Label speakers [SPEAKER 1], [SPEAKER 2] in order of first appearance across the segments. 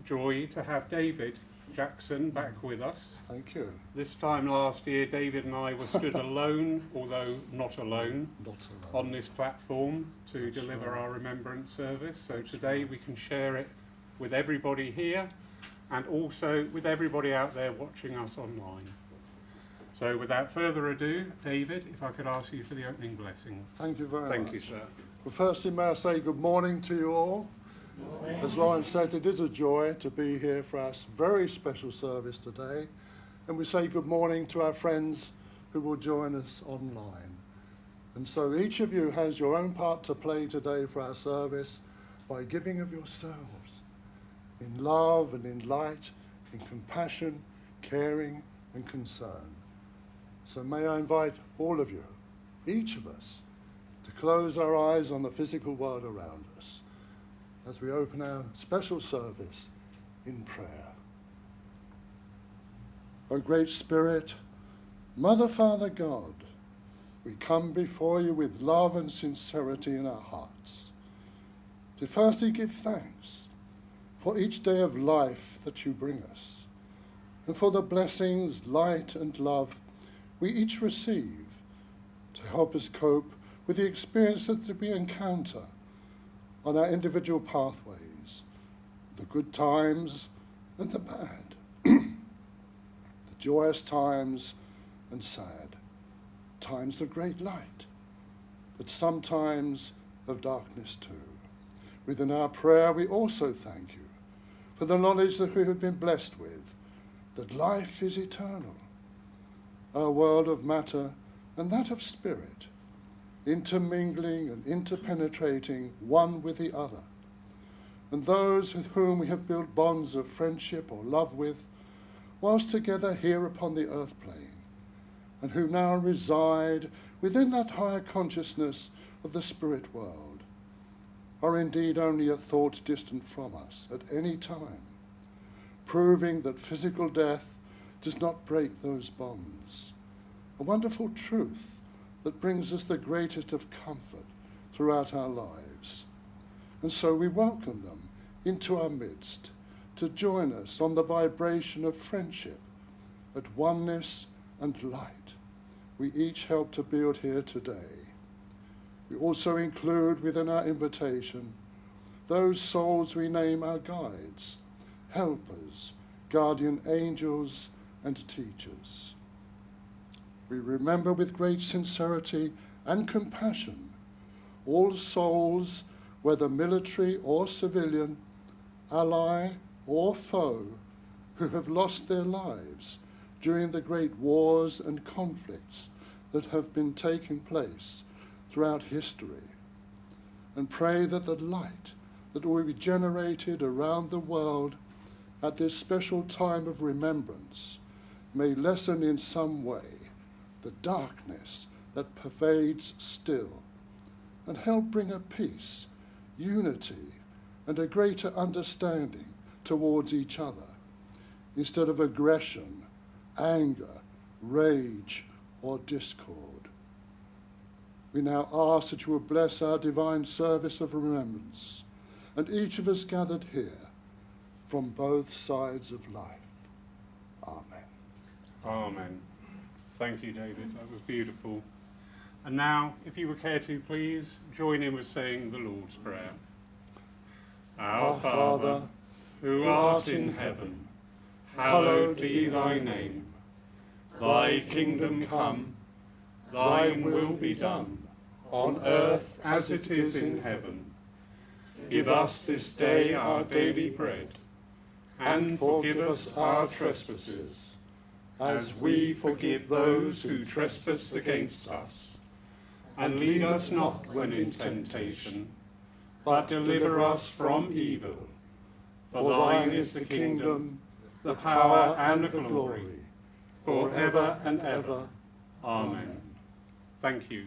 [SPEAKER 1] joy to have David Jackson back with us.
[SPEAKER 2] Thank you.
[SPEAKER 1] This time last year, David and I were stood alone, although not alone, on this platform to deliver our remembrance service. So today we can share it with everybody here and also with everybody out there watching us online. So without further ado, David, if I could ask you for the opening blessing.
[SPEAKER 2] Thank you very much.
[SPEAKER 1] Thank you, sir.
[SPEAKER 2] Well, firstly, may I say good morning to you all. As Lauren said, it is a joy to be here for our very special service today. And we say good morning to our friends who will join us online. And so each of you has your own part to play today for our service by giving of yourselves in love and in light, in compassion, caring and concern. So may I invite all of you, each of us, to close our eyes on the physical world around us as we open our special service in prayer. O great Spirit, Mother, Father, God, we come before you with love and sincerity in our hearts, to firstly give thanks for each day of life that you bring us, and for the blessings, light and love we each receive to help us cope with the experiences that we encounter on our individual pathways, the good times and the bad, the joyous times and sad, times of great light, but sometimes of darkness too. Within our prayer, we also thank you for the knowledge that we have been blessed with, that life is eternal, our world of matter and that of spirit, intermingling and interpenetrating one with the other. And those with whom we have built bonds of friendship or love with, whilst together here upon the earth plane, and who now reside within that higher consciousness of the spirit world, are indeed only a thought distant from us at any time, proving that physical death does not break those bonds. A wonderful truth that brings us the greatest of comfort throughout our lives. And so we welcome them into our midst to join us on the vibration of friendship, at oneness and light we each help to build here today. We also include within our invitation those souls we name our guides, helpers, guardian angels, and teachers. We remember with great sincerity and compassion all souls, whether military or civilian, ally or foe, who have lost their lives during the great wars and conflicts that have been taking place throughout history, and pray that the light that will be generated around the world at this special time of remembrance may lessen in some way the darkness that pervades still, and help bring a peace, unity, and a greater understanding towards each other, instead of aggression, anger, rage, or discord. We now ask that you will bless our divine service of remembrance, and each of us gathered here from both sides of life. Amen.
[SPEAKER 1] Amen. Thank you, David. That was beautiful. And now, if you would care to, please join in with saying the Lord's Prayer. Our Father, who art in heaven, hallowed be thy name. Thy kingdom come, thy will be done, on earth as it is in heaven. Give us this day our daily bread, and forgive us our trespasses, as we forgive those who trespass against us. And lead us not when in temptation, but deliver us from evil. For thine is the kingdom, the power and the glory, forever and ever. Amen. Thank you.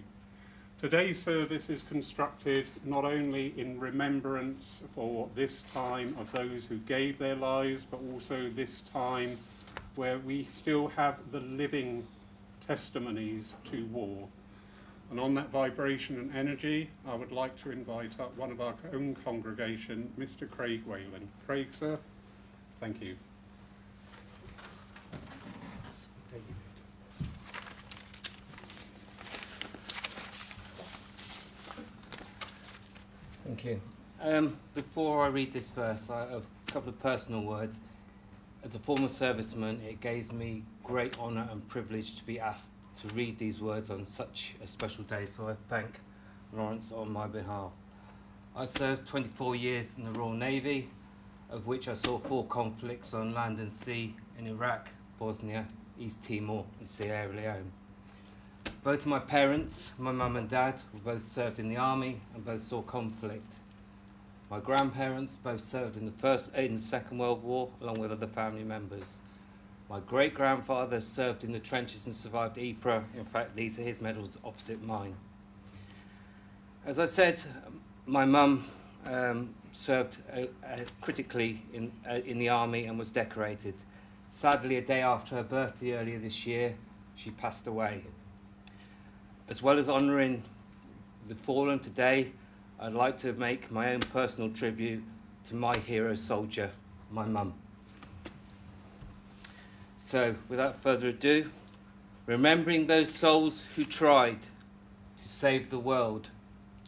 [SPEAKER 1] Today's service is constructed not only in remembrance for this time of those who gave their lives, but also this time where we still have the living testimonies to war. And on that vibration and energy, I would like to invite up one of our own congregation, Mr. Craig Whalen. Craig, sir. Thank you.
[SPEAKER 3] Thank you. Before I read this verse, I have a couple of personal words. As a former serviceman, it gives me great honour and privilege to be asked to read these words on such a special day, so I thank Lawrence on my behalf. I served 24 years in the Royal Navy, of which I saw 4 conflicts on land and sea in Iraq, Bosnia, East Timor and Sierra Leone. Both my parents, my mum and dad, were both served in the army and both saw conflict. My grandparents both served in the Second World War along with other family members. My great-grandfather served in the trenches and survived Ypres. In fact, these are his medals opposite mine. As I said, my mum served critically in the army and was decorated. Sadly, a day after her birthday earlier this year, she passed away. As well as honouring the fallen today, I'd like to make my own personal tribute to my hero soldier, my mum. So, without further ado, remembering those souls who tried to save the world,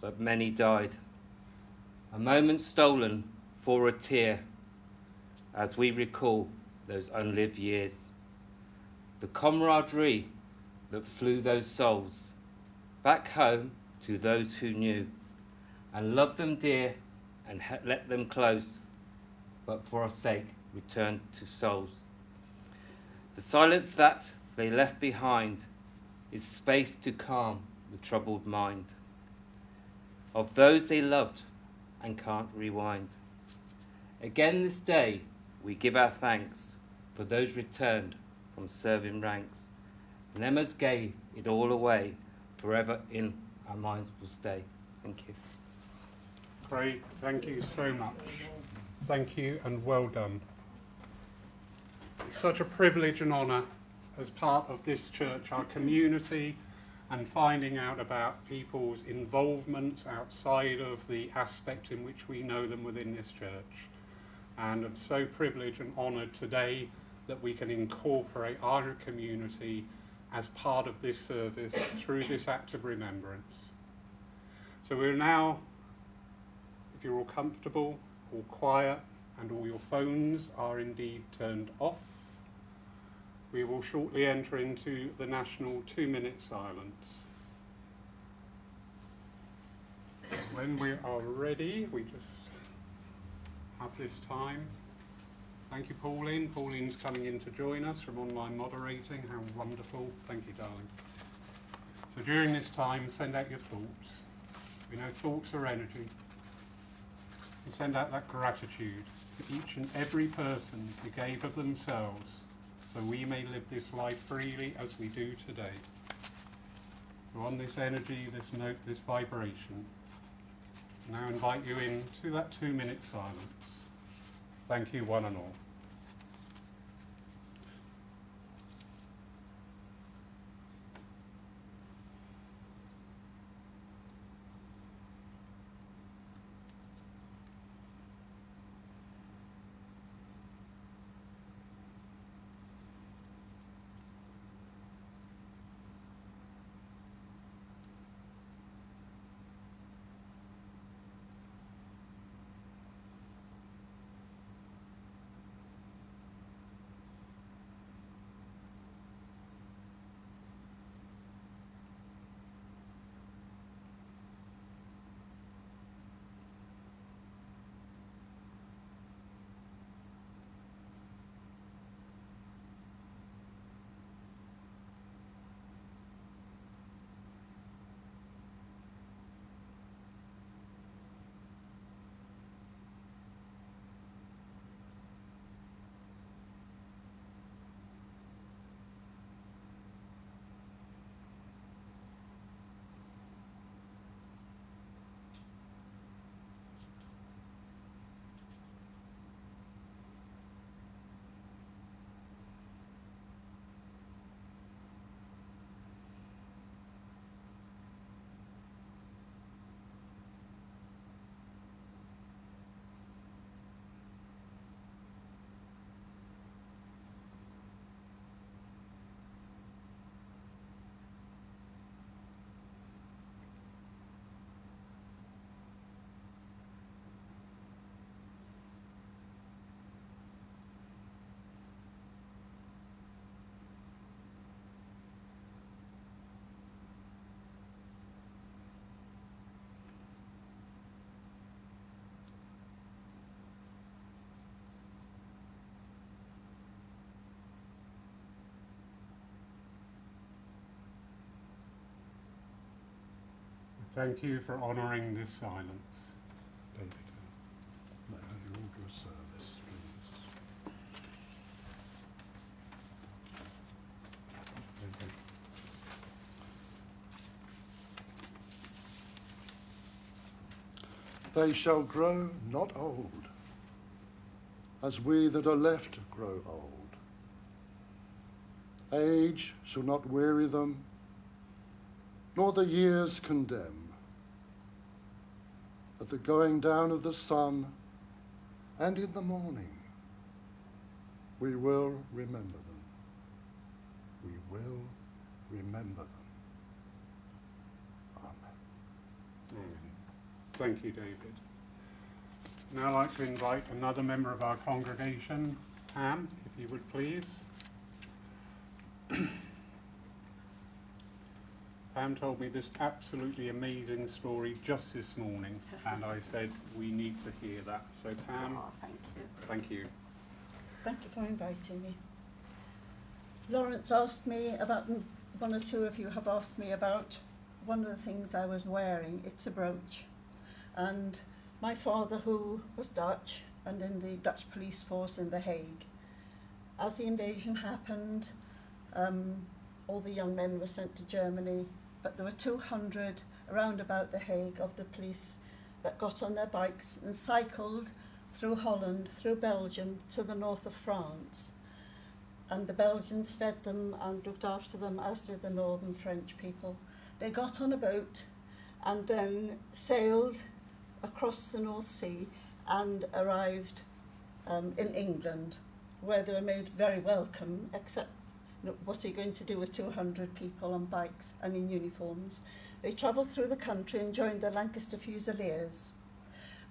[SPEAKER 3] but many died. A moment stolen for a tear, as we recall those unlived years. The camaraderie that flew those souls back home to those who knew, and loved them dear and let them close, but for our sake returned to souls. The silence that they left behind is space to calm the troubled mind of those they loved and can't rewind. Again this day we give our thanks for those returned from serving ranks, and them as gave it all away forever in our minds will stay. Thank you.
[SPEAKER 1] Great, thank you so much. Thank you and well done. It's such a privilege and honour as part of this church, our community, and finding out about people's involvements outside of the aspect in which we know them within this church. And I'm so privileged and honoured today that we can incorporate our community as part of this service through this act of remembrance. So we're now, if you're all comfortable, all quiet, and all your phones are indeed turned off, we will shortly enter into the national 2-minute silence. When we are ready, we just have this time. Thank you, Pauline. Pauline's coming in to join us from online moderating. How wonderful. Thank you, darling. So during this time, send out your thoughts. We know thoughts are energy. And send out that gratitude for each and every person who gave of themselves so we may live this life freely as we do today. So on this energy, this note, this vibration, now invite you into that 2-minute silence. Thank you, one and all. Thank you for honouring this silence, David.
[SPEAKER 2] May I have your order of service, please? They shall grow not old, as we that are left grow old. Age shall not weary them, nor the years condemn. At the going down of the sun and in the morning, we will remember them. We will remember them. Amen.
[SPEAKER 1] Amen. Thank you, David. Now I'd like to invite another member of our congregation, Pam, if you would please. Pam told me this absolutely amazing story just this morning, and I said we need to hear that. So Pam,
[SPEAKER 4] Oh, thank you.
[SPEAKER 1] thank you.
[SPEAKER 4] Thank you for inviting me. Lawrence asked me about, one or two of you have asked me about one of the things I was wearing. It's a brooch. And my father, who was Dutch and in the Dutch police force in The Hague, as the invasion happened, all the young men were sent to Germany, but there were 200 around about The Hague of the police that got on their bikes and cycled through Holland, through Belgium, to the north of France. And the Belgians fed them and looked after them, as did the northern French people. They got on a boat and then sailed across the North Sea and arrived in England, where they were made very welcome, except, you know, what are you going to do with 200 people on bikes and in uniforms? They travelled through the country and joined the Lancaster Fusiliers.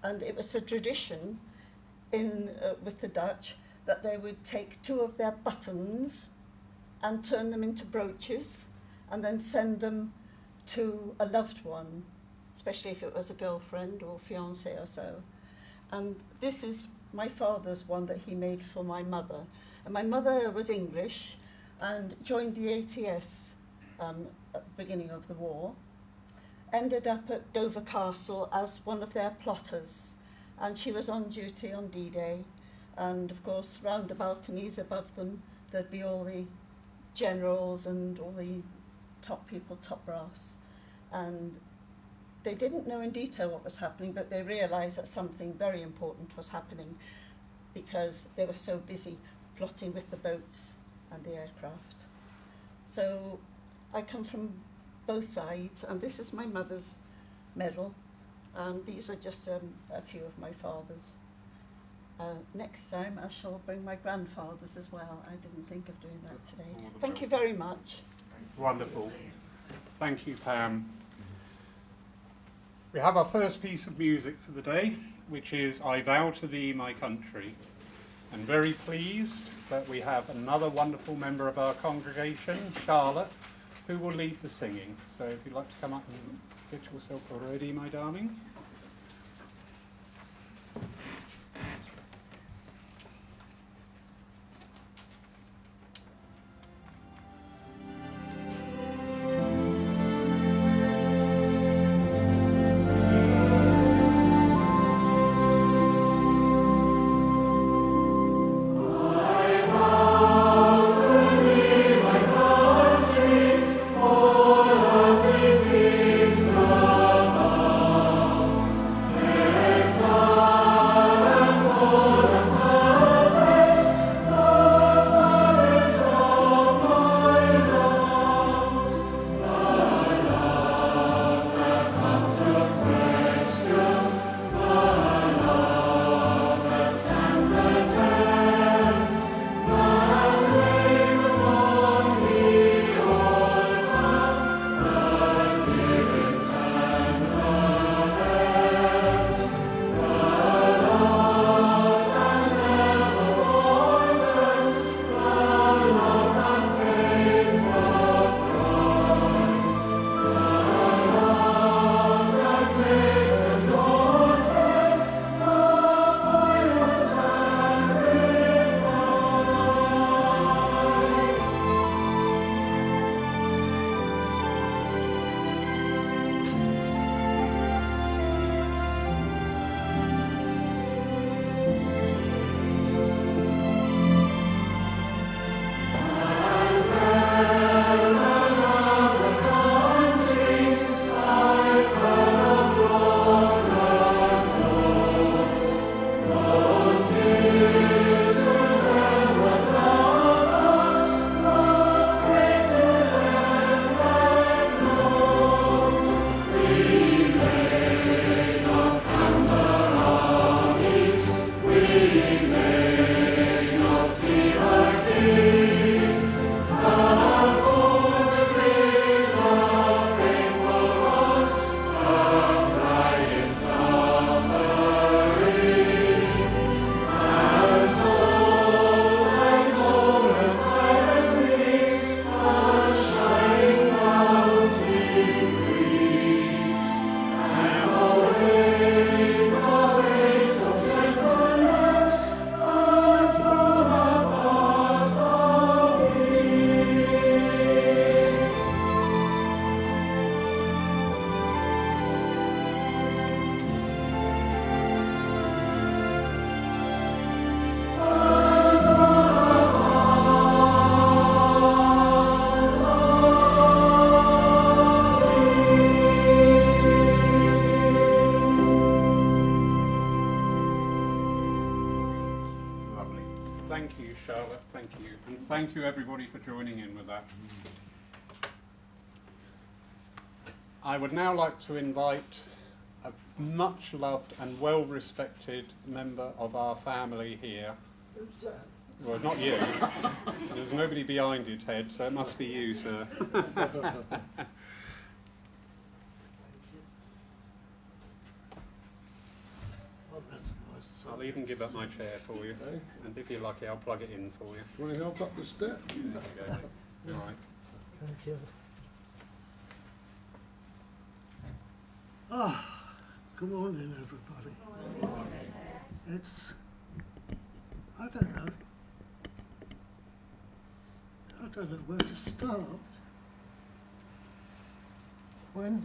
[SPEAKER 4] And it was a tradition with the Dutch that they would take 2 of their buttons and turn them into brooches and then send them to a loved one, especially if it was a girlfriend or fiancé or so. And this is my father's one that he made for my mother. And my mother was English and joined the ATS at the beginning of the war, ended up at Dover Castle as one of their plotters, and she was on duty on D-Day. And of course, round the balconies above them, there'd be all the generals and all the top people, top brass. And they didn't know in detail what was happening, but they realised that something very important was happening because they were so busy plotting with the boats and the aircraft. So I come from both sides, and this is my mother's medal, and these are just a few of my father's. Next time I shall bring my grandfather's as well. I didn't think of doing that today. Thank you very much.
[SPEAKER 1] Wonderful. Thank you, Pam. We have our first piece of music for the day, which is I Vow to Thee, My Country. And very pleased that we have another wonderful member of our congregation, Charlotte, who will lead the singing. So if you'd like to come up and get yourself ready, my darling.
[SPEAKER 5] All of the things above.
[SPEAKER 1] Thank you, Charlotte. Thank you. And thank you, everybody, for joining in with that. I would now like to invite a much loved and well respected member of our family here.
[SPEAKER 2] Who's that?
[SPEAKER 1] Well, not you. There's nobody behind you, Ted, so it must be you, sir.
[SPEAKER 5] Oh, that's nice.
[SPEAKER 1] I'll even give up my chair for you.
[SPEAKER 2] Okay.
[SPEAKER 1] And if you're lucky, I'll plug it in for you.
[SPEAKER 2] Want to help up the step?
[SPEAKER 1] There you go. All right.
[SPEAKER 5] Thank you. Ah, good morning, everybody. It's, I don't know where to start. When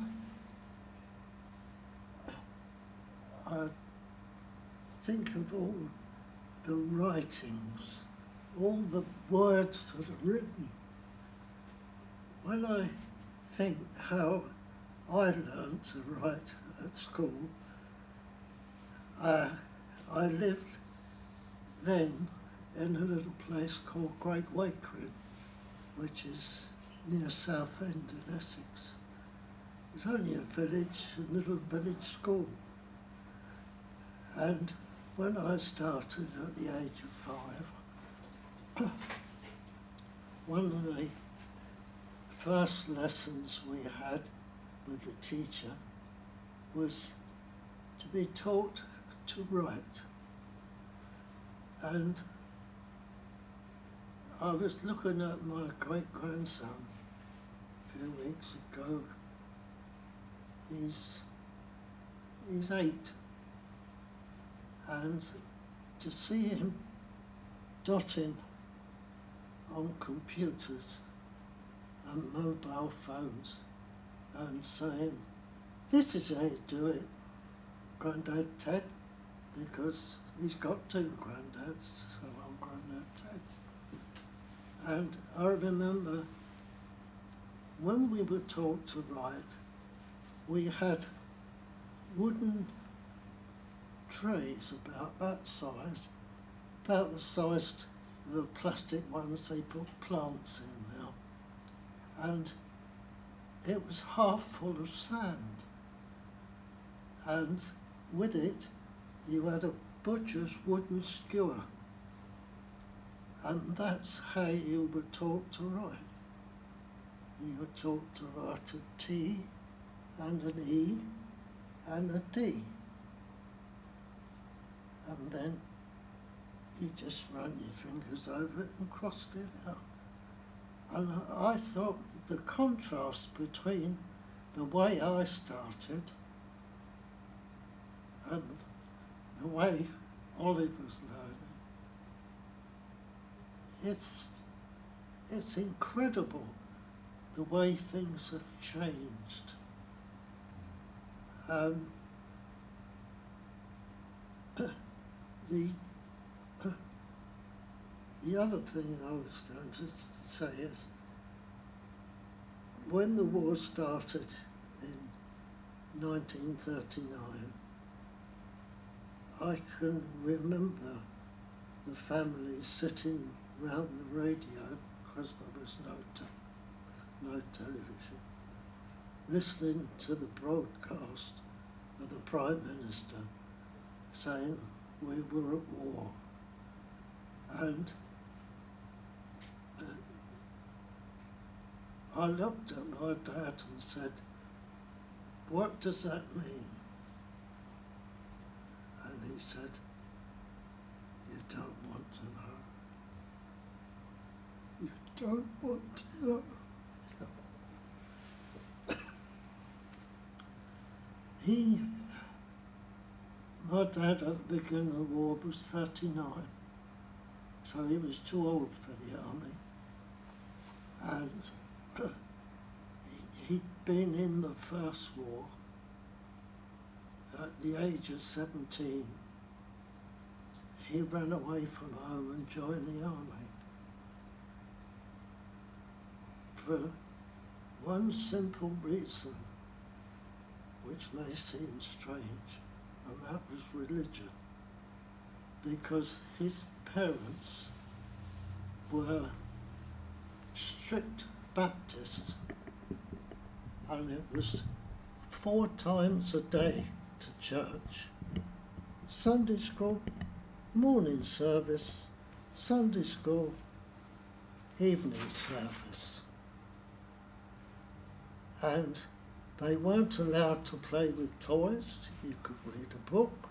[SPEAKER 5] I think of all the writings, all the words that are written, when I think how I learned to write at school, I lived then in a little place called Great Wakering, which is near Southend in Essex. It was only a village, a little village school. And when I started at the age of 5, one of the first lessons we had with the teacher was to be taught to write. And I was looking at my great-grandson a few weeks ago. He's 8. And to see him dotting on computers and mobile phones and saying, "This is how you do it, Grandad Ted," because he's got 2 granddads, so I'm Grandad Ted. And I remember when we were taught to write, we had wooden trays about that size, about the size of the plastic ones they put plants in now. And it was half full of sand. And with it, you had a butcher's wooden skewer. And that's how you were taught to write. You were taught to write a T and an E and a D. And then you just ran your fingers over it and crossed it out. And I thought the contrast between the way I started and the way Oliver's learning, it's incredible the way things have changed. The other thing I was going to say is, when the war started in 1939, I can remember the family sitting round the radio, because there was no television, listening to the broadcast of the Prime Minister saying we were at war. And I looked at my dad and said, "What does that mean?" And he said, "You don't want to know. You don't want to know." My dad at the beginning of the war was 39, so he was too old for the army. And he'd been in the First War. At the age of 17, he ran away from home and joined the army. For one simple reason, which may seem strange, and that was religion. Because his parents were strict Baptists, and it was 4 times a day to church. Sunday school, morning service, Sunday school, evening service. And they weren't allowed to play with toys. You could read a book.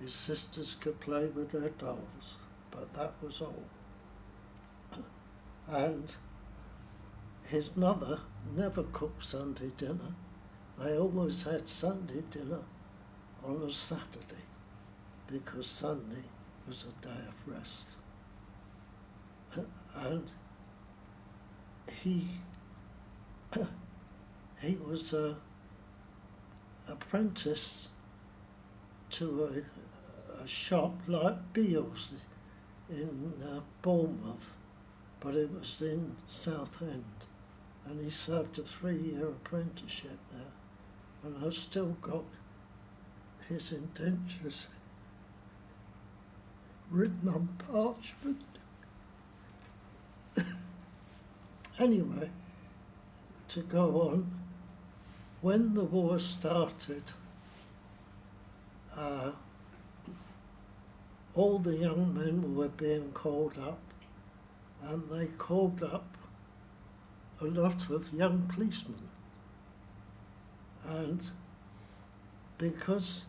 [SPEAKER 5] His sisters could play with their dolls, but that was all. And his mother never cooked Sunday dinner. They always had Sunday dinner on a Saturday, because Sunday was a day of rest. And he was a apprentice to a shop like Beale's in Bournemouth, but it was in Southend, and he served a 3-year apprenticeship there, and I've still got his indentures written on parchment. Anyway, to go on, when the war started, all the young men were being called up, and they called up a lot of young policemen. And because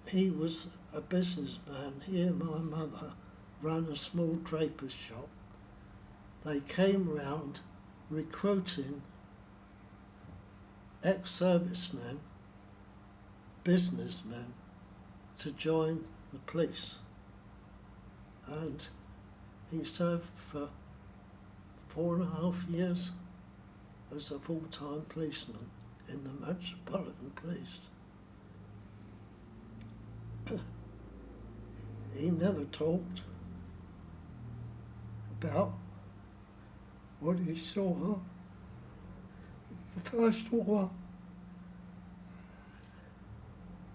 [SPEAKER 5] he was a businessman, he and my mother ran a small draper's shop, they came round recruiting ex-servicemen, businessmen, to join the police. And he served for 4.5 years as a full-time policeman in the Metropolitan Police. He never talked about what he saw the First War,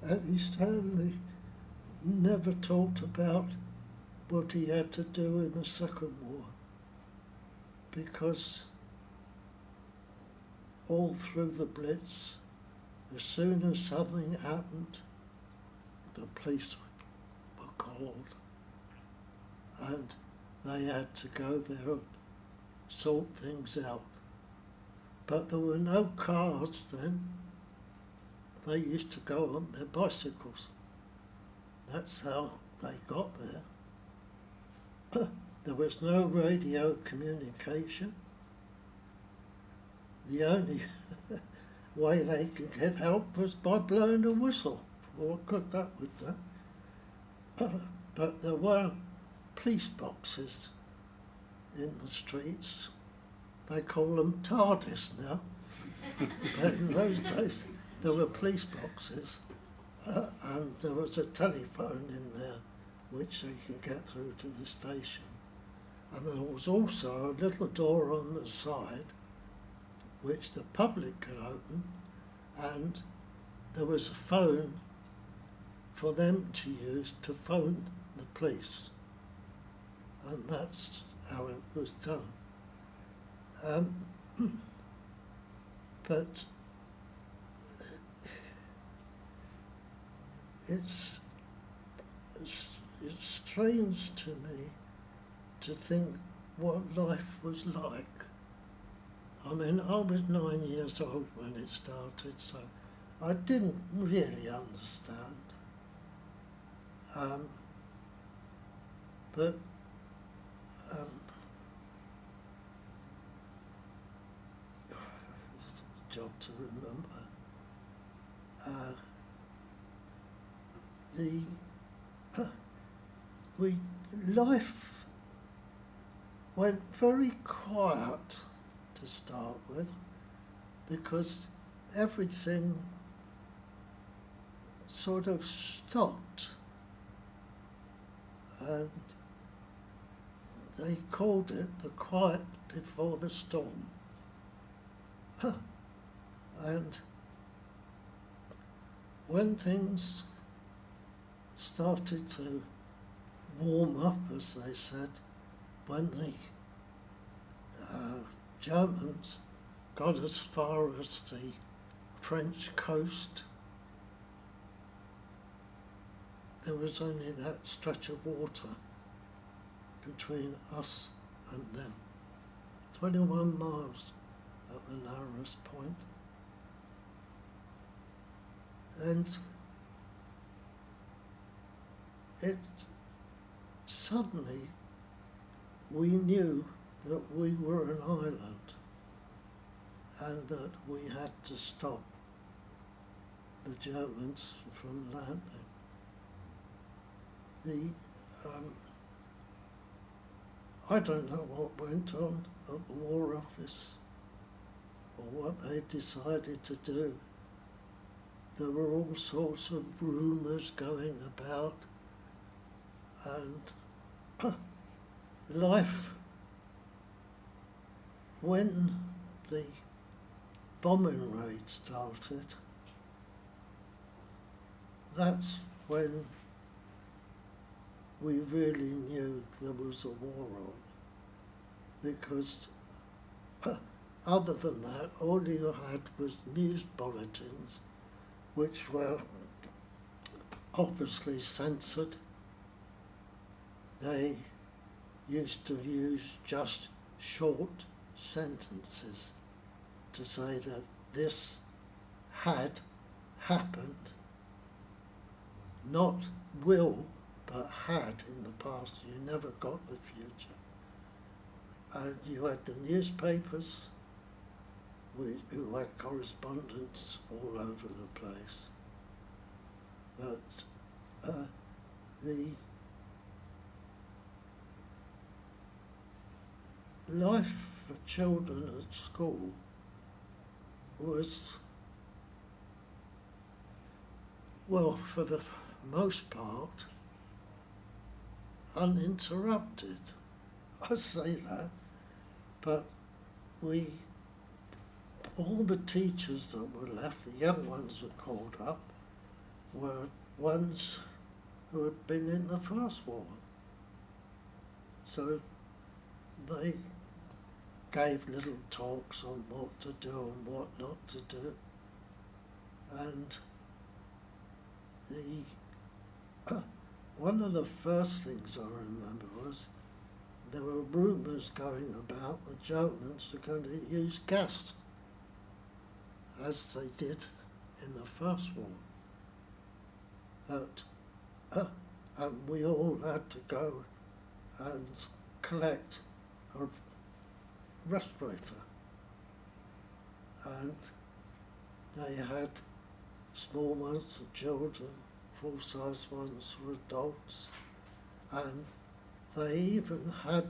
[SPEAKER 5] and he certainly never talked about what he had to do in the Second War, because all through the Blitz, as soon as something happened, the police were called, and they had to go there and sort things out. But there were no cars then. They used to go on their bicycles. That's how they got there. There was no radio communication. The only way they could get help was by blowing a whistle. What good that would do. But there were police boxes in the streets. They call them TARDIS now. But in those days there were police boxes, and there was a telephone in there which they could get through to the station. And there was also a little door on the side which the public could open, and there was a phone for them to use to phone the police. And that's how it was done. But it's strange to me to think what life was like. I mean, I was 9 years old when it started, so I didn't really understand. But it's a job to remember. Life went very quiet to start with, because everything sort of stopped, and they called it the quiet before the storm. And when things started to warm up, as they said, when the Germans got as far as the French coast, there was only that stretch of water between us and them. 21 miles at the narrowest point. And it suddenly, we knew that we were an island and that we had to stop the Germans from landing. I don't know what went on at the War Office or what they decided to do. There were all sorts of rumours going about, and life, when the bombing raid started, that's when we really knew there was a war on, because other than that, all you had was news bulletins, which were obviously censored. They used to use just short sentences to say that this had happened, not will, but had in the past. You never got the future. And you had the newspapers who had correspondents all over the place. But the life for children at school was, well, for the most part, uninterrupted. I say that, but all the teachers that were left, the young ones were called up, were ones who had been in the First War. So they gave little talks on what to do and what not to do. And one of the first things I remember was there were rumours going about the Germans were going to use gas, as they did in the First War. And we all had to go and collect a respirator. And they had small ones for children, full-size ones for adults, and they even had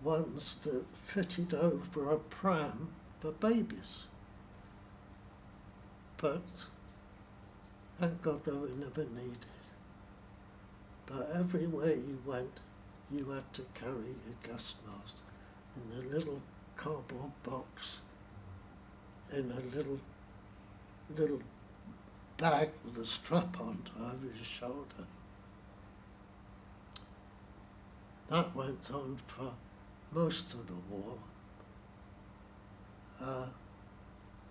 [SPEAKER 5] ones that fitted over a pram for babies. But thank God they were never needed. But everywhere you went, you had to carry a gas mask in a little cardboard box, in a little bag with a strap on over your shoulder. That went on for most of the war.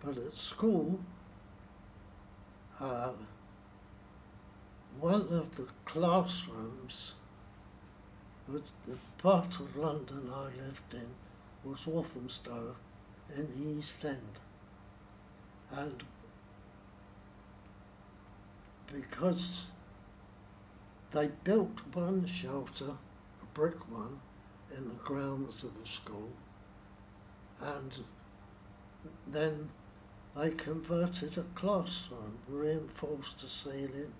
[SPEAKER 5] But at school, one of the classrooms, was the part of London I lived in, was Walthamstow in the East End. And because they built one shelter, a brick one, in the grounds of the school, and then they converted a classroom, reinforced the ceiling,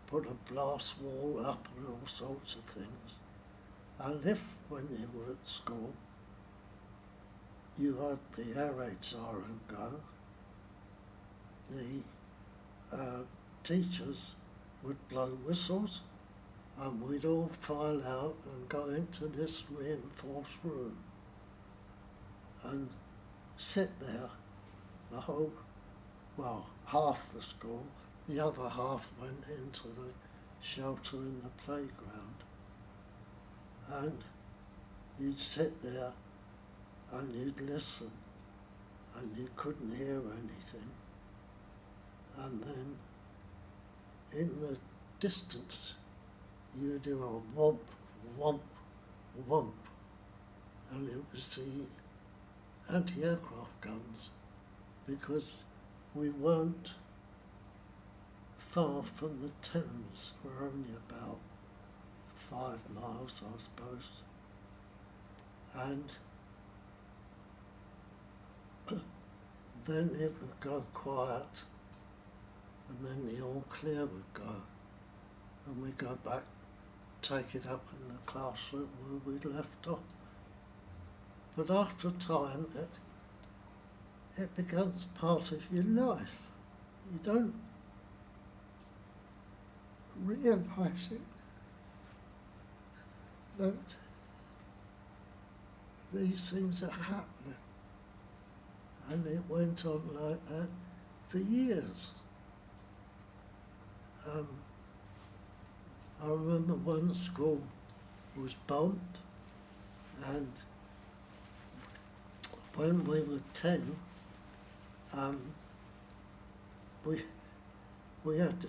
[SPEAKER 5] put a blast wall up and all sorts of things. And if, when you were at school, you had the air raid siren go, the teachers would blow whistles and we'd all file out and go into this reinforced room and sit there the whole, well, half the school, the other half went into the shelter in the playground. And you'd sit there and you'd listen and you couldn't hear anything. And then in the distance you'd hear a whomp, whomp, whomp. And it was the anti-aircraft guns, because we weren't far from the Thames. We're only about 5 miles, I suppose. And then it would go quiet, and then the all clear would go, and we'd go back, take it up in the classroom where we'd left off. But after a time, it becomes part of your life. You don't realise it, that these things are happening. And it went on like that for years. I remember one school was bombed, and when we were 10, we had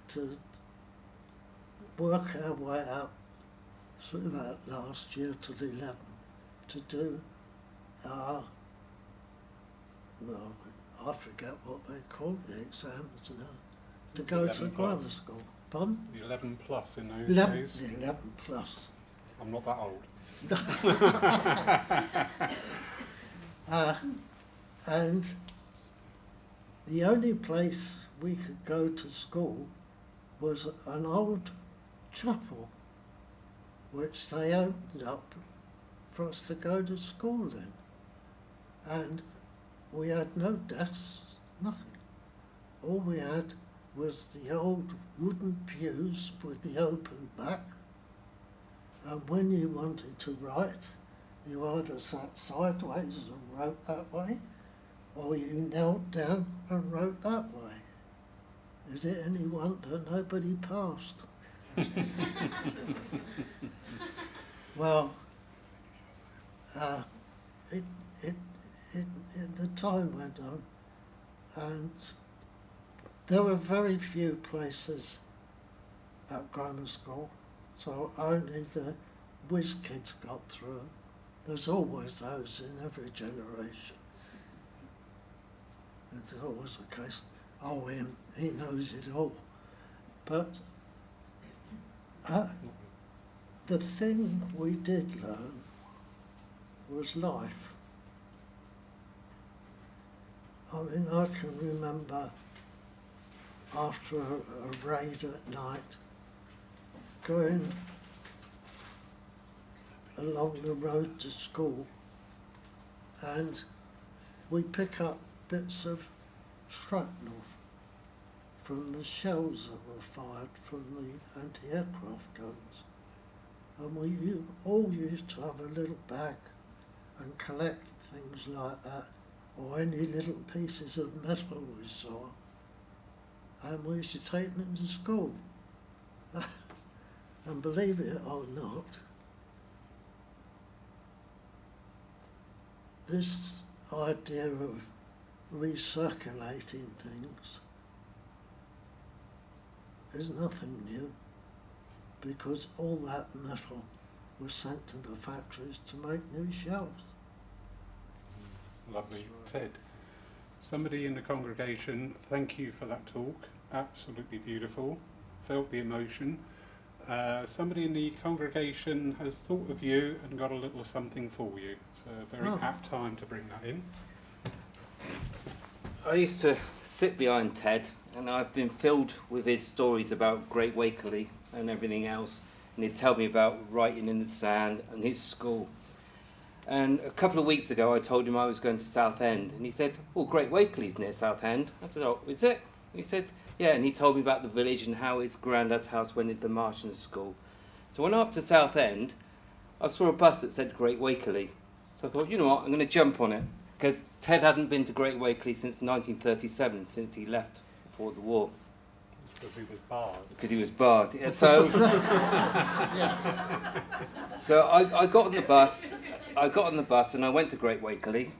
[SPEAKER 5] to work our way out through that last year till 11 to do our, well, I forget what they called the exams now, to go to
[SPEAKER 1] 11
[SPEAKER 5] grammar
[SPEAKER 1] plus.
[SPEAKER 5] school. Pardon?
[SPEAKER 1] The 11 plus in those
[SPEAKER 5] 11,
[SPEAKER 1] days.
[SPEAKER 5] 11 plus.
[SPEAKER 1] I'm not that old.
[SPEAKER 5] And the only place we could go to school was an old chapel, which they opened up for us to go to school in. And we had no desks, nothing. All we had was the old wooden pews with the open back. And when you wanted to write, you either sat sideways and wrote that way, or you knelt down and wrote that way. Is it any wonder nobody passed? Well, the time went on, and there were very few places at grammar school, so only the whiz kids got through. There's always those in every generation. It's always the case, oh, he knows it all. But the thing we did learn was life. I mean, I can remember after a raid at night, going along the road to school, and we pick up bits of shrapnel from the shells that were fired from the anti-aircraft guns. And we all used to have a little bag and collect things like that, or any little pieces of metal we saw, and we used to take them to school. And believe it or not, this idea of recirculating things is nothing new, because all that metal was sent to the factories to make new shells.
[SPEAKER 1] Lovely. Ted, somebody in the congregation, thank you for that talk. Absolutely beautiful. Felt the emotion. Somebody in the congregation has thought of you and got a little something for you. So a very apt time to bring that in.
[SPEAKER 3] I used to sit behind Ted, and I've been filled with his stories about Great Wakeley and everything else. And he'd tell me about writing in the sand and his school. And a couple of weeks ago, I told him I was going to Southend, and he said, "Oh, Great Wakeley's near Southend." I said, "Oh, is it?" He said, "Yeah," and he told me about the village and how his granddad's house went into the Martian school. So when I went up to Southend, I saw a bus that said Great Wakeley. So I thought, you know what, I'm going to jump on it, because Ted hadn't been to Great Wakeley since 1937, since he left before the war.
[SPEAKER 1] Because he was barred.
[SPEAKER 3] because he was barred. Yeah, so, so I got on the bus. I got on the bus and I went to Great Wakeley,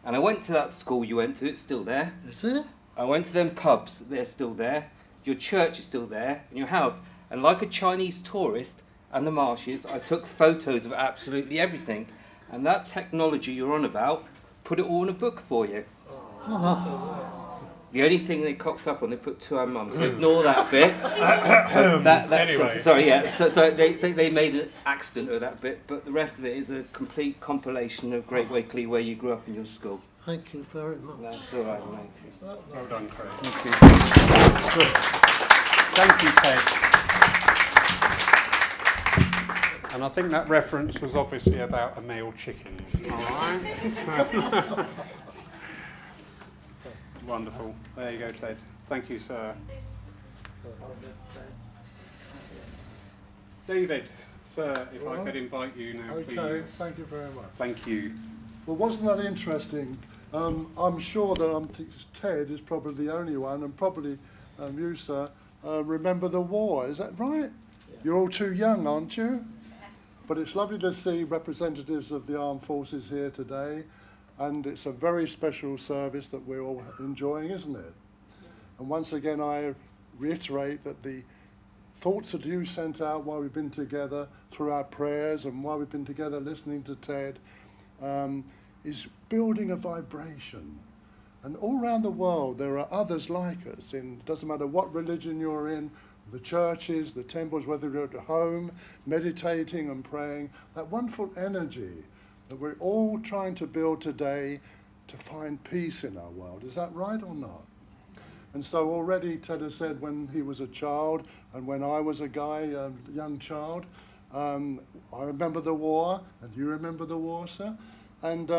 [SPEAKER 3] and I went to that school you went to. It's still there.
[SPEAKER 5] Is it?
[SPEAKER 3] I went to them pubs. They're still there. Your church is still there, and your house. And like a Chinese tourist and the marshes, I took photos of absolutely everything. And that technology you're on about, put it all in a book for you. The only thing they cocked up on, they put to our mum, so ignore that bit. That's
[SPEAKER 1] Anyway.
[SPEAKER 3] sorry, yeah. So they made an accident of that bit, but the rest of it is a complete compilation of Great Wakeley, where you grew up in your school.
[SPEAKER 5] Thank you very much.
[SPEAKER 3] That's all right, mate.
[SPEAKER 1] Well done, Craig.
[SPEAKER 3] Thank you.
[SPEAKER 1] Thank you, Ted. And I think that reference was obviously about a male chicken. All right. Wonderful. There you go, Ted. Thank you, sir. David, sir, if I could invite you now, please.
[SPEAKER 2] Okay, thank you very much.
[SPEAKER 1] Thank you.
[SPEAKER 2] Well, wasn't that interesting? I'm sure that Ted is probably the only one, and probably you, sir, remember the war. Is that right? Yeah. You're all too young, aren't you? Yes. But it's lovely to see representatives of the armed forces here today, and it's a very special service that we're all enjoying, isn't it? Yes. And once again, I reiterate that the thoughts that you sent out while we've been together through our prayers and while we've been together listening to Ted is building a vibration. And all around the world there are others like us. It doesn't matter what religion you're in, the churches, the temples, whether you're at home, meditating and praying, that wonderful energy that we're all trying to build today to find peace in our world. Is that right or not? And so already Ted has said when he was a child and when I was a young child, I remember the war, and you remember the war, sir? And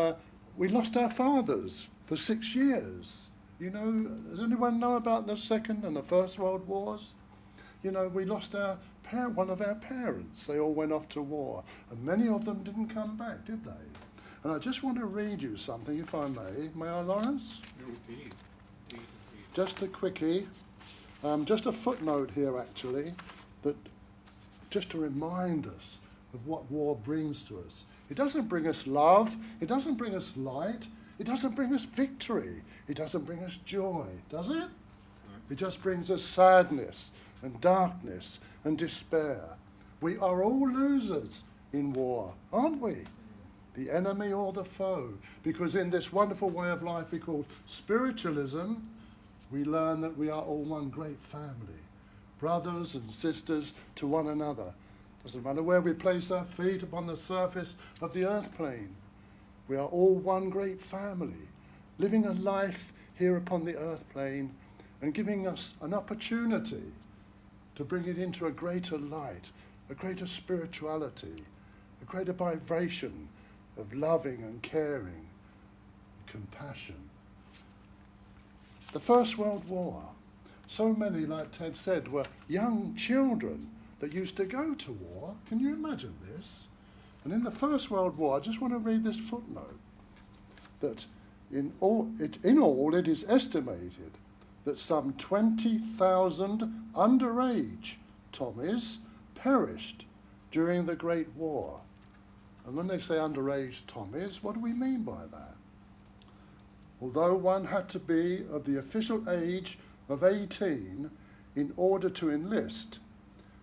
[SPEAKER 2] we lost our fathers for 6 years. You know, does anyone know about the Second and the First World Wars? You know, we lost one of our parents. They all went off to war, and many of them didn't come back, did they? And I just want to read you something, if I may. May I, Lawrence?
[SPEAKER 1] Indeed.
[SPEAKER 2] Just a quickie, just a footnote here actually, that just to remind us of what war brings to us. It doesn't bring us love, it doesn't bring us light, it doesn't bring us victory, it doesn't bring us joy, does it? It just brings us sadness and darkness and despair. We are all losers in war, aren't we? The enemy or the foe. Because in this wonderful way of life we call spiritualism, we learn that we are all one great family, brothers and sisters to one another. Doesn't matter where we place our feet upon the surface of the earth plane. We are all one great family, living a life here upon the earth plane and giving us an opportunity to bring it into a greater light, a greater spirituality, a greater vibration of loving and caring, compassion. The First World War, so many, like Ted said, were young children that used to go to war. Can you imagine this? And in the First World War, I just want to read this footnote, that in all it is estimated that some 20,000 underage Tommies perished during the Great War. And when they say underage Tommies, what do we mean by that? Although one had to be of the official age of 18 in order to enlist,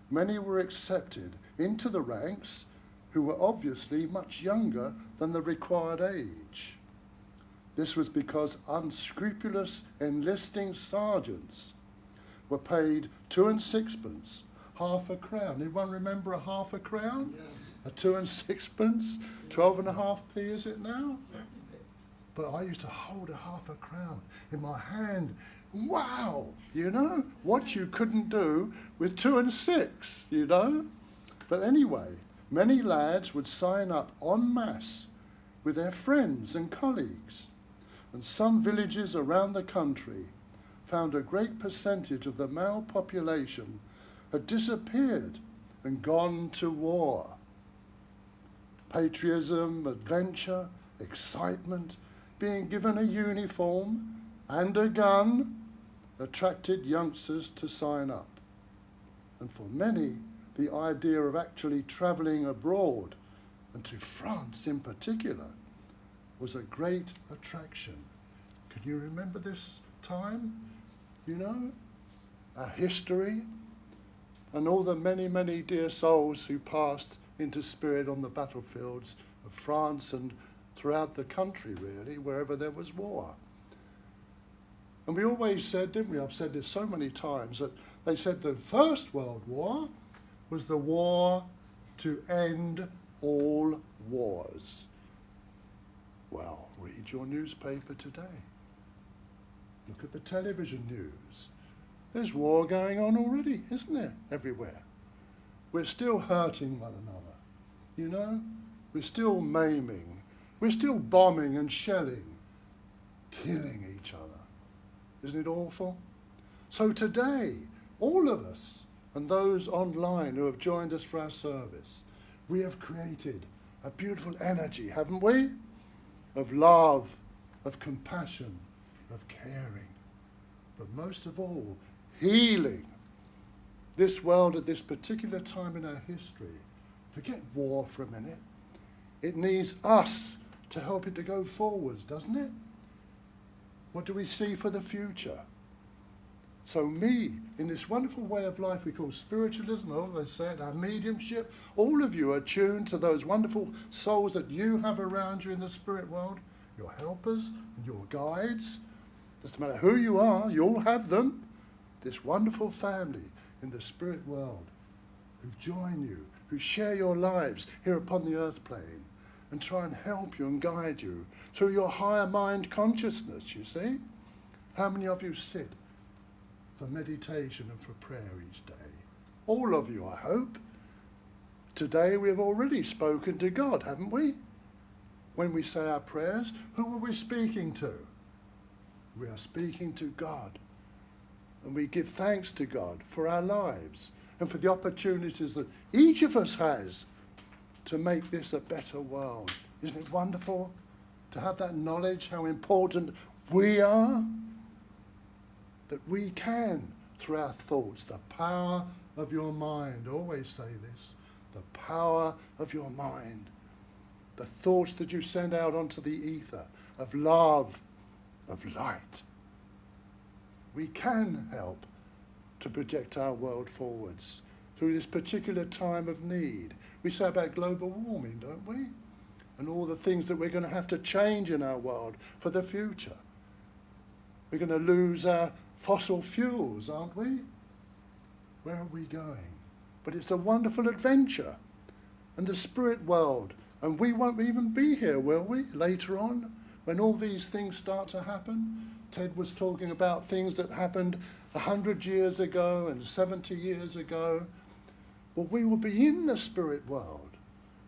[SPEAKER 2] many were accepted into the ranks who were obviously much younger than the required age. This was because unscrupulous enlisting sergeants were paid 2 and 6pence, half a crown. Anyone remember a half a crown? Yes. A 2 and 6pence, 12.5p is it now? Yeah. But I used to hold a half a crown in my hand. Wow, you know, what you couldn't do with 2 and 6, you know. But anyway, many lads would sign up en masse with their friends and colleagues. And some villages around the country found a great percentage of the male population had disappeared and gone to war. Patriotism, adventure, excitement, being given a uniform and a gun attracted youngsters to sign up. And for many, the idea of actually travelling abroad, and to France in particular, was a great attraction. Can you remember this time? You know, our history, and all the many, many dear souls who passed into spirit on the battlefields of France and throughout the country, really, wherever there was war. And we always said, didn't we? I've said this so many times, that they said the First World War was the war to end all wars. Well, read your newspaper today. Look at the television news. There's war going on already, isn't there? Everywhere. We're still hurting one another, you know? We're still maiming. We're still bombing and shelling, killing each other. Isn't it awful? So today, all of us and those online who have joined us for our service, we have created a beautiful energy, haven't we? Of love, of compassion, of caring, but most of all, healing. This world at this particular time in our history, forget war for a minute, it needs us to help it to go forwards, doesn't it? What do we see for the future? So me, in this wonderful way of life we call spiritualism, as I said, our mediumship, all of you are tuned to those wonderful souls that you have around you in the spirit world, your helpers and your guides. Doesn't matter who you are, you all have them. This wonderful family in the spirit world who join you, who share your lives here upon the earth plane and try and help you and guide you through your higher mind consciousness, you see. How many of you sit for meditation and for prayer each day? All of you, I hope. Today we have already spoken to God, haven't we? When we say our prayers, who are we speaking to? We are speaking to God. And we give thanks to God for our lives and for the opportunities that each of us has to make this a better world. Isn't it wonderful to have that knowledge, how important we are? That we can, through our thoughts, the power of your mind, always say this, the power of your mind, the thoughts that you send out onto the ether of love, of light. We can help to project our world forwards through this particular time of need. We say about global warming, don't we? And all the things that we're going to have to change in our world for the future. We're going to lose our fossil fuels, aren't we? Where are we going? But it's a wonderful adventure. And the spirit world, and we won't even be here, will we, later on, when all these things start to happen? Ted was talking about things that happened 100 years ago and 70 years ago. Well, we will be in the spirit world,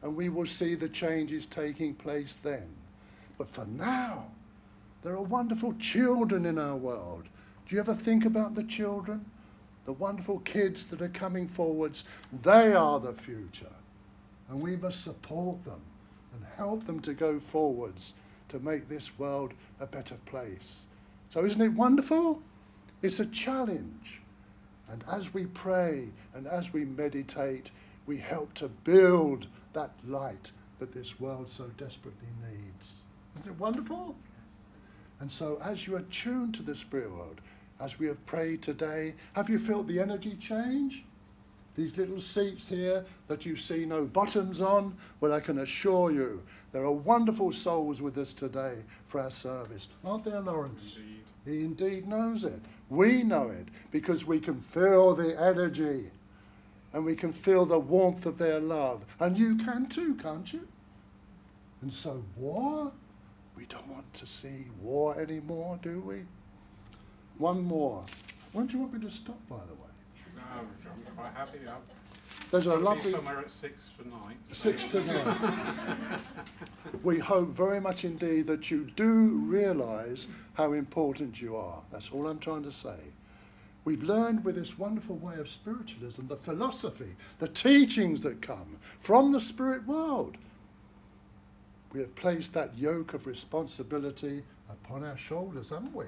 [SPEAKER 2] and we will see the changes taking place then. But for now, there are wonderful children in our world. Do you ever think about the children? The wonderful kids that are coming forwards, they are the future. And we must support them and help them to go forwards to make this world a better place. So isn't it wonderful? It's a challenge. And as we pray and as we meditate, we help to build that light that this world so desperately needs. Isn't it wonderful? And so as you are tuned to the spirit world, as we have prayed today, have you felt the energy change? These little seats here that you see no bottoms on, well, I can assure you, there are wonderful souls with us today for our service. Aren't there, Lawrence?
[SPEAKER 1] Indeed.
[SPEAKER 2] He indeed knows it. We know it because we can feel the energy and we can feel the warmth of their love. And you can too, can't you? And so war? We don't want to see war anymore, do we? One more. When do you want me to stop, by the way?
[SPEAKER 1] No, I'm quite happy.
[SPEAKER 2] There's a
[SPEAKER 1] I'll be
[SPEAKER 2] lovely
[SPEAKER 1] somewhere at 6 for night.
[SPEAKER 2] 6 to 9. We hope very much indeed that you do realise how important you are. That's all I'm trying to say. We've learned with this wonderful way of spiritualism, the philosophy, the teachings that come from the spirit world. We have placed that yoke of responsibility upon our shoulders, haven't we?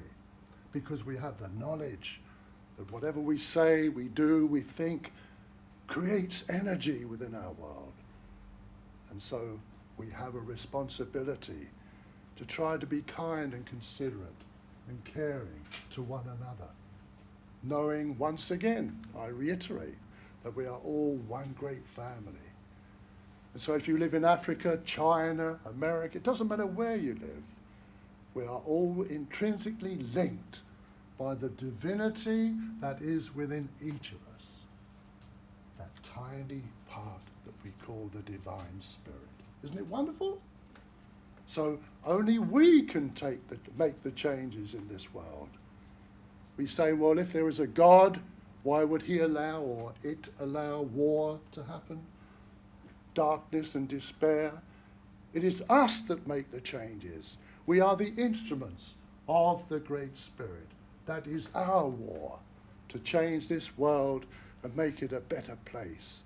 [SPEAKER 2] because we have the knowledge that whatever we say, we do, we think, creates energy within our world. And so we have a responsibility to try to be kind and considerate and caring to one another, knowing once again, I reiterate, that we are all one great family. And so if you live in Africa, China, America, it doesn't matter where you live, we are all intrinsically linked by the divinity that is within each of us, that tiny part that we call the divine spirit. Isn't it wonderful? So only we can make the changes in this world. We say, well, if there is a God, why would he allow or it allow war to happen? Darkness and despair. It is us that make the changes. We are the instruments of the Great Spirit. That is our war to change this world and make it a better place,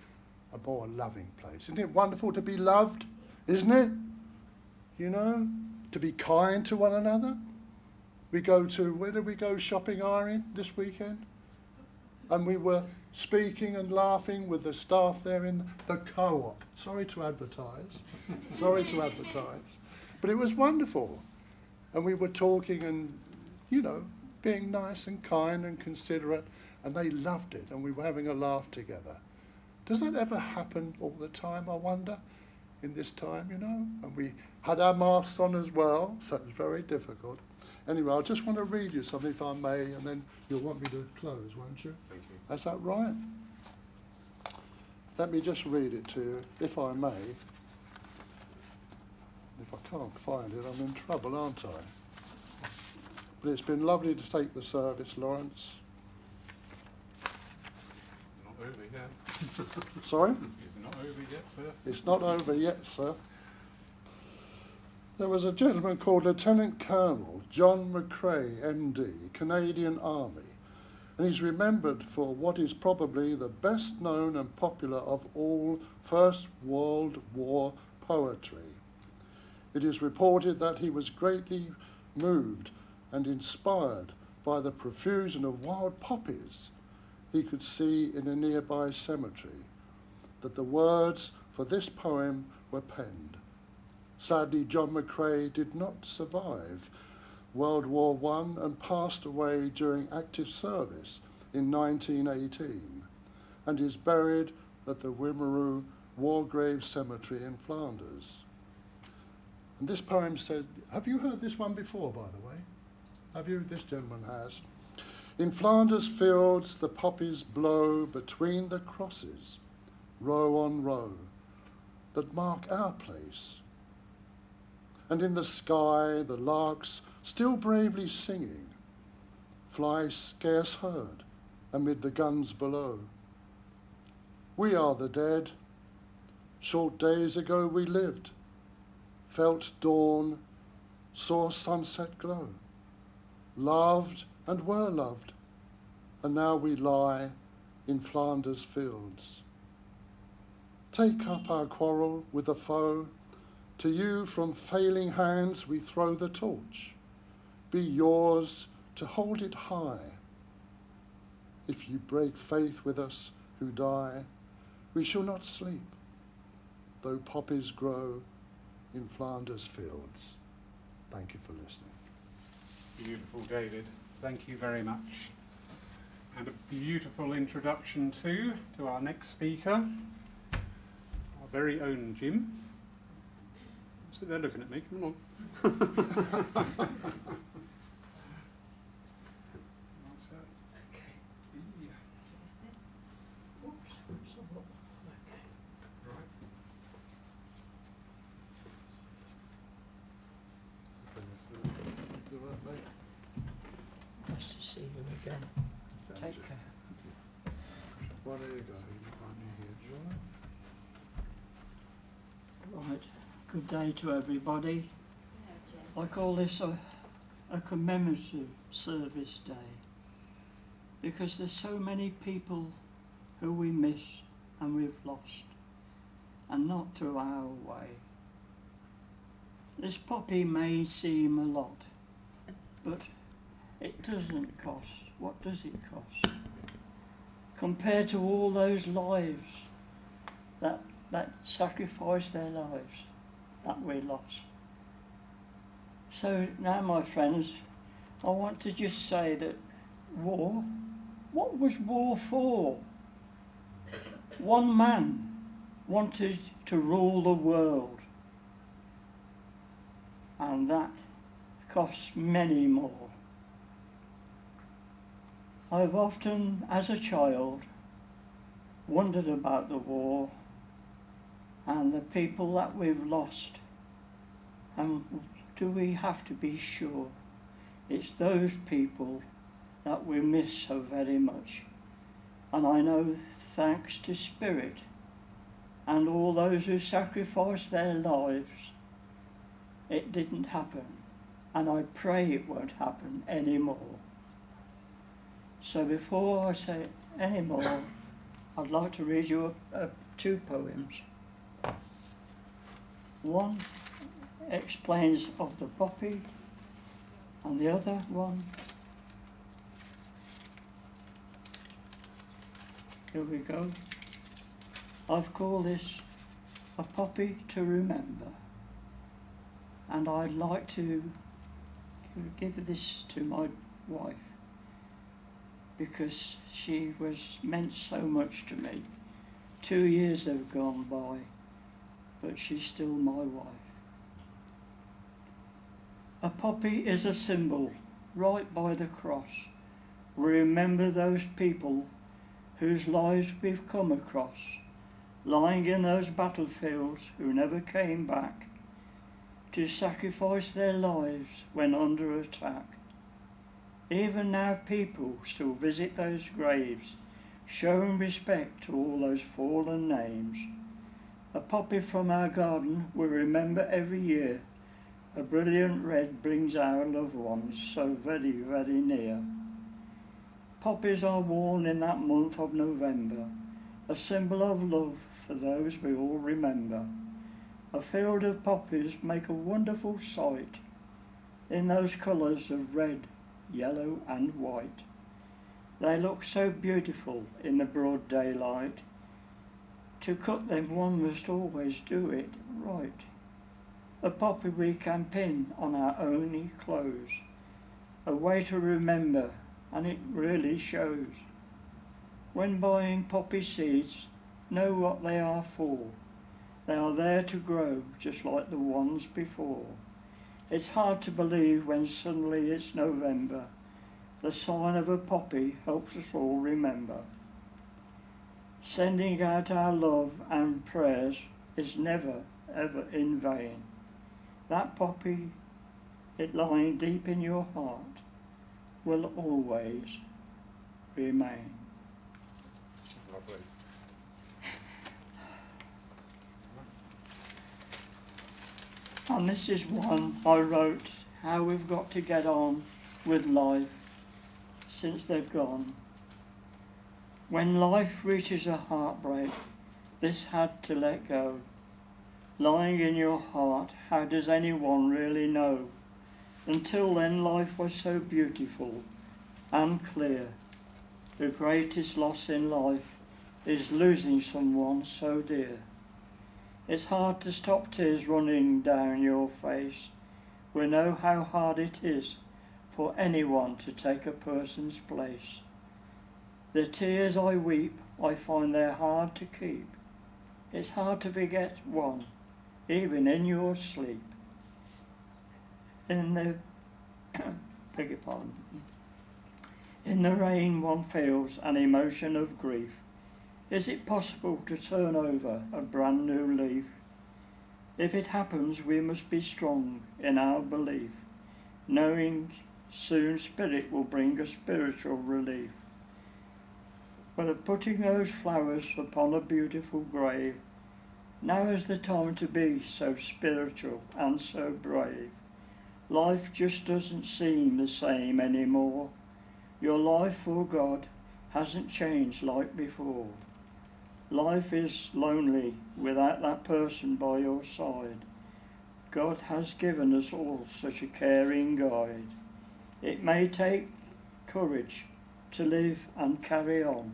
[SPEAKER 2] a more loving place. Isn't it wonderful to be loved? Isn't it? You know, to be kind to one another. We go to, where did we go shopping, Irene, this weekend? And we were speaking and laughing with the staff there in the Co-op. Sorry to advertise. Sorry to advertise. But it was wonderful. And we were talking and, you know, being nice and kind and considerate. And they loved it. And we were having a laugh together. Does that ever happen all the time, I wonder, in this time, you know? And we had our masks on as well, so it was very difficult. Anyway, I just want to read you something, if I may, and then you'll want me to close, won't you?
[SPEAKER 1] Thank you.
[SPEAKER 2] Is that right? Let me just read it to you, if I may. If I can't find it, I'm in trouble, aren't I? But it's been lovely to take the service, Lawrence.
[SPEAKER 1] Not over yet.
[SPEAKER 2] Sorry?
[SPEAKER 1] It's not over yet, sir.
[SPEAKER 2] It's not over yet, sir. There was a gentleman called Lieutenant Colonel John McCrae, MD, Canadian Army, and he's remembered for what is probably the best known and popular of all First World War poetry. It is reported that he was greatly moved and inspired by the profusion of wild poppies he could see in a nearby cemetery, that the words for this poem were penned. Sadly, John McCrae did not survive World War I and passed away during active service in 1918 and is buried at the Wimereux War Grave Cemetery in Flanders. And this poem said, have you heard this one before, by the way? Have you? This gentleman has. In Flanders fields the poppies blow between the crosses, row on row, that mark our place. And in the sky the larks, still bravely singing, fly scarce heard amid the guns below. We are the dead. Short days ago we lived, felt dawn, saw sunset glow, loved and were loved, and now we lie in Flanders fields. Take up our quarrel with the foe. To you from failing hands we throw the torch. Be yours to hold it high. If you break faith with us who die, we shall not sleep, though poppies grow in Flanders fields. Thank you for listening.
[SPEAKER 1] Beautiful, David. Thank you very much. And a beautiful introduction too to our next speaker, our very own Jim. So they're looking at me, come on.
[SPEAKER 5] Nice to see you again. Take care.
[SPEAKER 2] Well, there you go.
[SPEAKER 6] Right, good day to everybody. I call this a commemorative service day because there's so many people who we miss and we've lost, and not through our way. This poppy may seem a lot, but it doesn't cost. What does it cost? Compared to all those lives that sacrificed their lives that we lost. So now, my friends, I want to just say that war, what was war for? One man wanted to rule the world, and that cost many more. I've often, as a child, wondered about the war and the people that we've lost. And do we have to be sure it's those people that we miss so very much? And I know, thanks to Spirit and all those who sacrificed their lives, it didn't happen. And I pray it won't happen anymore. So before I say any more, I'd like to read you two poems. One explains of the poppy, and the other one, here we go. I've called this A Poppy to Remember, and I'd like to give this to my wife, because she meant so much to me. 2 years have gone by, but she's still my wife. A poppy is a symbol right by the cross. We remember those people whose lives we've come across, lying in those battlefields who never came back to sacrifice their lives when under attack. Even now people still visit those graves, showing respect to all those fallen names. A poppy from our garden we remember every year. A brilliant red brings our loved ones so very, very near. Poppies are worn in that month of November, a symbol of love for those we all remember. A field of poppies make a wonderful sight in those colours of red, yellow and white. They look so beautiful in the broad daylight. To cut them one must always do it right. A poppy we can pin on our only clothes, a way to remember, and it really shows. When buying poppy seeds, know what they are for. They are there to grow just like the ones before. It's hard to believe when suddenly it's November. The sign of a poppy helps us all remember. Sending out our love and prayers is never, ever in vain. That poppy, it lying deep in your heart, will always remain.
[SPEAKER 1] Lovely.
[SPEAKER 6] And this is one I wrote, how we've got to get on with life since they've gone. When life reaches a heartbreak, this had to let go. Lying in your heart, how does anyone really know? Until then, life was so beautiful and clear. The greatest loss in life is losing someone so dear. It's hard to stop tears running down your face. We know how hard it is for anyone to take a person's place. The tears I weep, I find they're hard to keep. It's hard to forget one, even in your sleep. In the beg your pardon. In the rain one feels an emotion of grief. Is it possible to turn over a brand new leaf? If it happens, we must be strong in our belief, knowing soon Spirit will bring a spiritual relief. But putting those flowers upon a beautiful grave, now is the time to be so spiritual and so brave. Life just doesn't seem the same anymore. Your life for God hasn't changed like before. Life is lonely without that person by your side. God has given us all such a caring guide. It may take courage to live and carry on,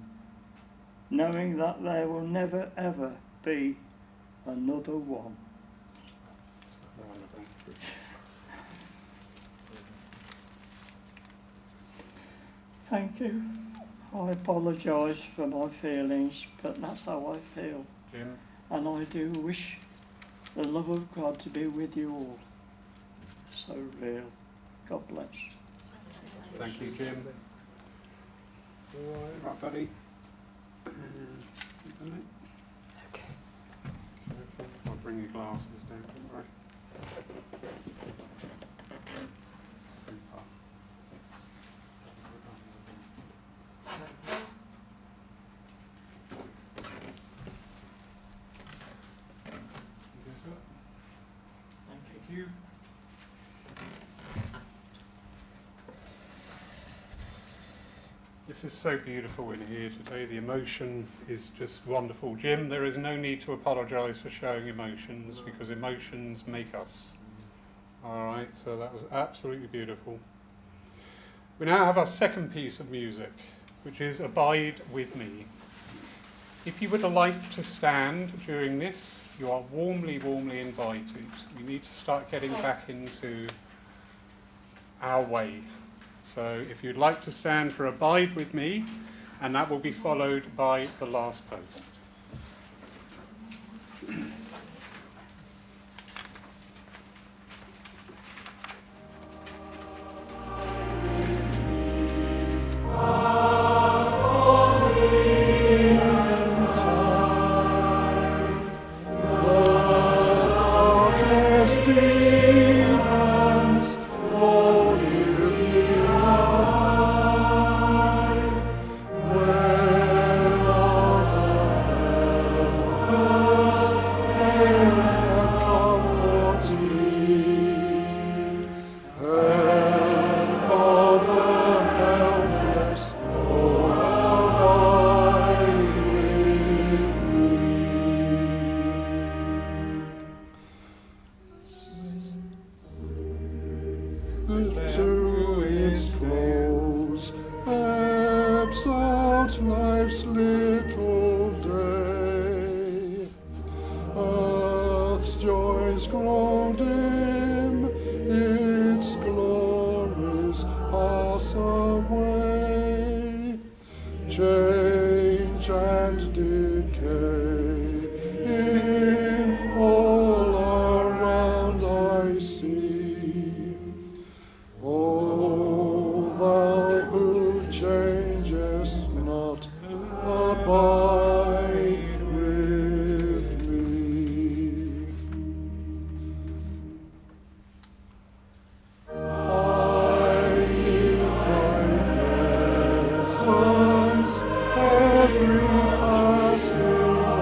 [SPEAKER 6] knowing that there will never ever be another one.
[SPEAKER 1] Wonderful.
[SPEAKER 6] Thank you. I apologise for my feelings, but that's how I feel.
[SPEAKER 1] Jim?
[SPEAKER 6] And I do wish the love of God to be with you all. So real. God bless.
[SPEAKER 1] Thank you, Jim. Right, buddy.
[SPEAKER 3] Okay.
[SPEAKER 1] I'll bring your glasses down. Don't worry. Thank you. This is so beautiful in here today. The emotion is just wonderful. Jim, there is no need to apologise for showing emotions because emotions make us. All right, so that was absolutely beautiful. We now have our second piece of music, which is Abide With Me. If you would like to stand during this, you are warmly, warmly invited. We need to start getting back into our way. So if you'd like to stand for Abide With Me, and that will be followed by the last post.
[SPEAKER 2] To its close, ebbs out life's little day. Earth's joys grow dim, its glories pass away. Change and decay in all around I see. O thou who changest not, abide with me. I need thy presence every passing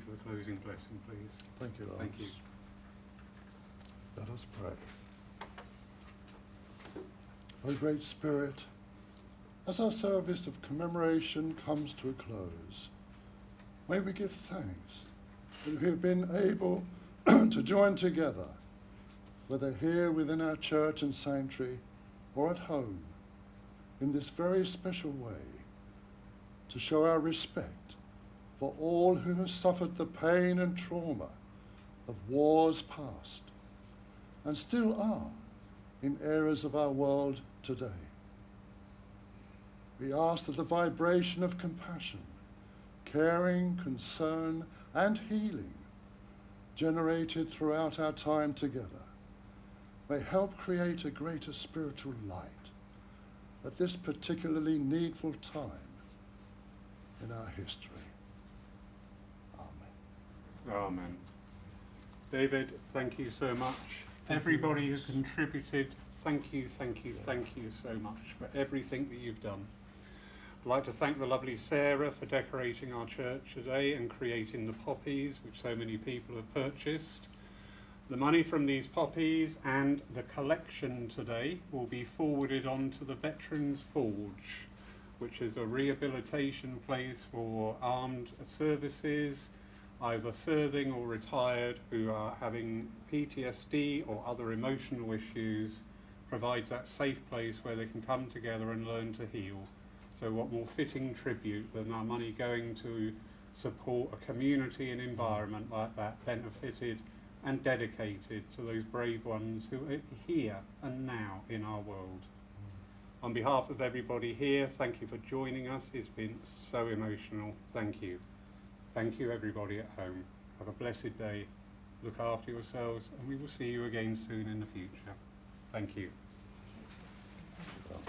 [SPEAKER 1] for the closing blessing, please.
[SPEAKER 2] Thank you, Lord.
[SPEAKER 1] Thank you.
[SPEAKER 2] Let us pray. O Great Spirit, as our service of commemoration comes to a close, may we give thanks that we have been able to join together, whether here within our church and sanctuary or at home, in this very special way, to show our respect for all who have suffered the pain and trauma of wars past and still are in areas of our world today. We ask that the vibration of compassion, caring, concern, and healing generated throughout our time together may help create a greater spiritual light at this particularly needful time in our history. Amen.
[SPEAKER 1] Amen. David, thank you so much. Everybody who contributed, thank you so much for everything that you've done. I'd like to thank the lovely Sarah for decorating our church today and creating the poppies, which so many people have purchased. The money from these poppies and the collection today will be forwarded on to the Veterans Forge, which is a rehabilitation place for armed services, either serving or retired, who are having PTSD or other emotional issues. Provides that safe place where they can come together and learn to heal. So what more fitting tribute than our money going to support a community and environment like that, benefited and dedicated to those brave ones who are here and now in our world. On behalf of everybody here, thank you for joining us. It's been so emotional. Thank you. Thank you, everybody at home. Have a blessed day. Look after yourselves, and we will see you again soon in the future. Thank you.
[SPEAKER 2] Well.